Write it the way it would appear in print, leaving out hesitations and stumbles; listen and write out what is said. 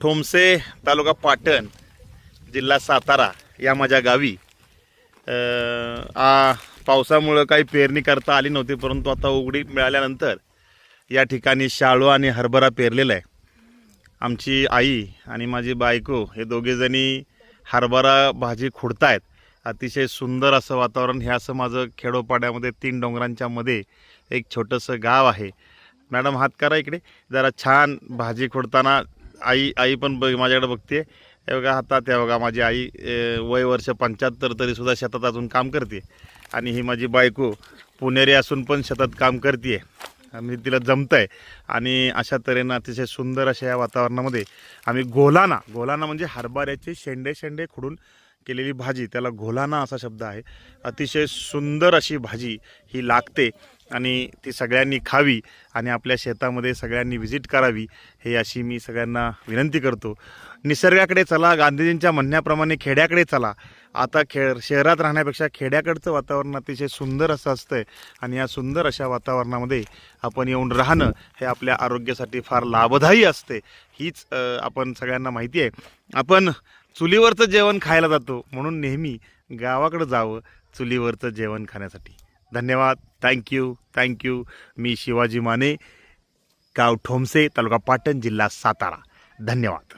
ठोमसे तालुका पाटण जिल्हा सातारा या माझ्या गावी पावसामुळं काही पेरणी करता आली नव्हती, परंतु आता उघडी मिळाल्यानंतर या ठिकाणी शाळू आणि हरभरा पेरलेला आहे. आमची आई आणि माझी बायको हे दोघेजणी हरभरा भाजी खुडतायत. अतिशय सुंदर असं वातावरण. हे असं माझं खेडोपाड्यामध्ये 3 डोंगरांच्या मध्ये एक छोटंसं गाव आहे. मॅडम हात करा इकडे जरा. छान भाजी खुडताना आई पण माझ्याकडे बघते. हे बघा हातात. हे बघा माझी आई वय वर्ष 75 तरीसुद्धा शेतात अजून काम करते. आणि ही माझी बायको पुणेरी असून पण शेतात काम करते. आम्ही तिला जमतं आहे. आणि अशा तऱ्हेनं अतिशय सुंदर अशा या वातावरणामध्ये आम्ही घोलाना म्हणजे हरभऱ्याचे शेंडे खुडून केलेली भाजी, त्याला घोलाना असा शब्द आहे. अतिशय सुंदर अशी भाजी ही लागते आणि ती सगळ्यांनी खावी आणि आपल्या शेतामध्ये सगळ्यांनी व्हिजिट करावी, हे अशी मी सगळ्यांना विनंती करतो. निसर्गाकडे चला, गांधीजींच्या म्हणण्याप्रमाणे खेड्याकडे चला. आता शहरात राहण्यापेक्षा खेड्याकडचं वातावरण अतिशय सुंदर असं असतं आणि या सुंदर अशा वातावरणामध्ये आपण येऊन राहणं हे आपल्या आरोग्यासाठी फार लाभदायी असते. हीच आपण सगळ्यांना माहिती आहे. आपण चुलीवरचं जेवण खायला जातो, म्हणून नेहमी गावाकडं जावं चुलीवरचं जेवण खाण्यासाठी. धन्यवाद. थँक्यू. मी शिवाजी माने, गाव ठोमसे, तालुका पाटण, जिल्हा सातारा. धन्यवाद.